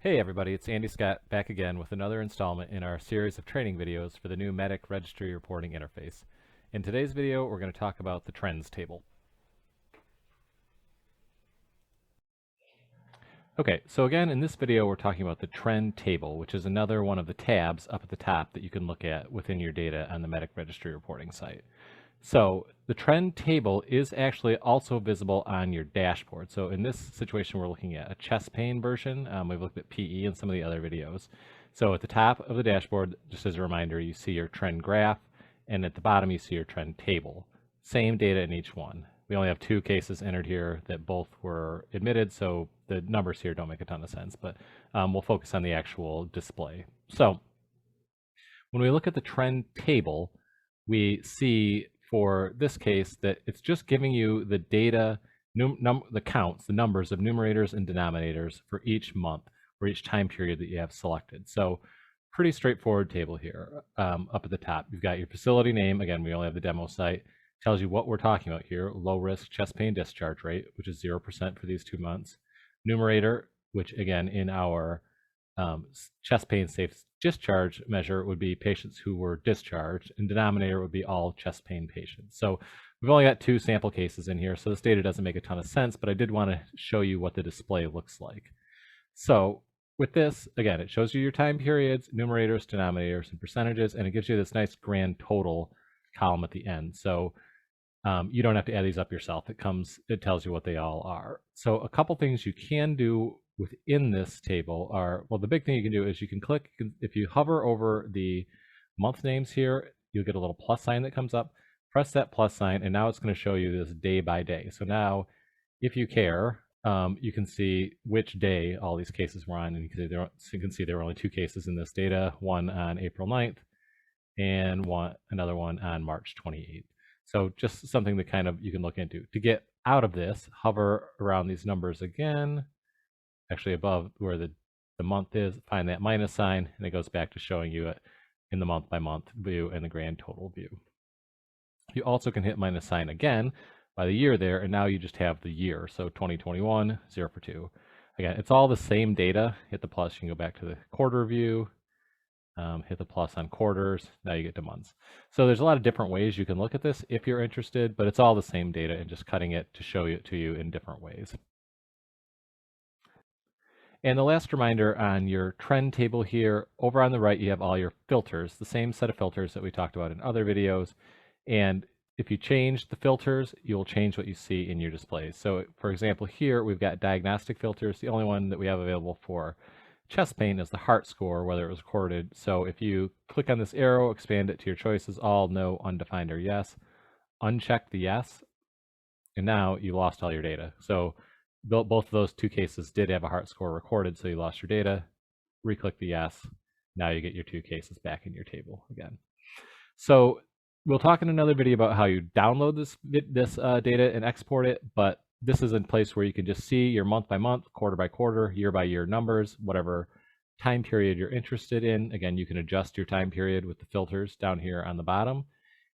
Hey everybody, it's Andy Scott back again with another installment in our series of training videos for the new Medic Registry reporting interface. In today's video, we're going to talk about the trends table. Okay, so again, in this video, we're talking about the trend table, which is another one of the tabs up at the top that you can look at within your data on the Medic Registry reporting site. So the trend table is actually also visible on your dashboard. So in this situation, we're looking at a chest pain version. We've looked at PE in some of the other videos. So at the top of the dashboard, just as a reminder, you see your trend graph, and at the bottom, you see your trend table. Same data in each one. We only have 2 cases entered here that both were admitted, so the numbers here don't make a ton of sense, but we'll focus on the actual display. So when we look at the trend table, we see for this case that it's just giving you the data, the counts, the numbers of numerators and denominators for each month or each time period that you have selected. So pretty straightforward table here. Up at the top, you've got your facility name. Again, we only have the demo site. Tells you what we're talking about here. Low risk chest pain discharge rate, which is 0% for these 2 months. Numerator, which again in our chest pain safe discharge measure would be patients who were discharged, and denominator would be all chest pain patients. So we've only got 2 sample cases in here, so this data doesn't make a ton of sense, but I did want to show you what the display looks like. So with this, again, it shows you your time periods, numerators, denominators, and percentages, and it gives you this nice grand total column at the end. So you don't have to add these up yourself. It tells you what they all are. So a couple things you can do within this table are, well, the big thing you can do is you can click, if you hover over the month names here, you'll get a little plus sign that comes up. Press that plus sign, and now it's going to show you this day by day. So now, if you care, you can see which day all these cases were on, and you can see there were only 2 cases in this data, one on April 9th and another one on March 28th. So just something that kind of you can look into. To get out of this, hover around these numbers again, actually above where the month is, find that minus sign, and it goes back to showing you it in the month by month view and the grand total view. You also can hit minus sign again by the year there, and now you just have the year. So 2021, 0 for 2. Again, it's all the same data. Hit the plus, you can go back to the quarter view, hit the plus on quarters, now you get to months. So there's a lot of different ways you can look at this if you're interested, but it's all the same data and just cutting it to show it to you in different ways. And the last reminder on your trend table here, over on the right, you have all your filters, the same set of filters that we talked about in other videos. And if you change the filters, you'll change what you see in your displays. So for example, here we've got diagnostic filters. The only one that we have available for chest pain is the heart score, whether it was recorded. So if you click on this arrow, expand it to your choices, all, no, undefined, or yes, uncheck the yes, and now you lost all your data. So both of those 2 cases did have a heart score recorded, so you lost your data. Re-click the yes, now you get your 2 cases back in your table again. So we'll talk in another video about how you download this data and export it, but this is a place where you can just see your month by month, quarter by quarter, year by year numbers, whatever time period you're interested in. Again, you can adjust your time period with the filters down here on the bottom,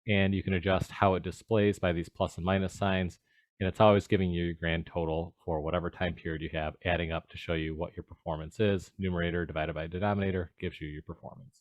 and you can adjust how it displays by these plus and minus signs, and it's always giving you your grand total for whatever time period you have, adding up to show you what your performance is. Numerator divided by denominator gives you your performance.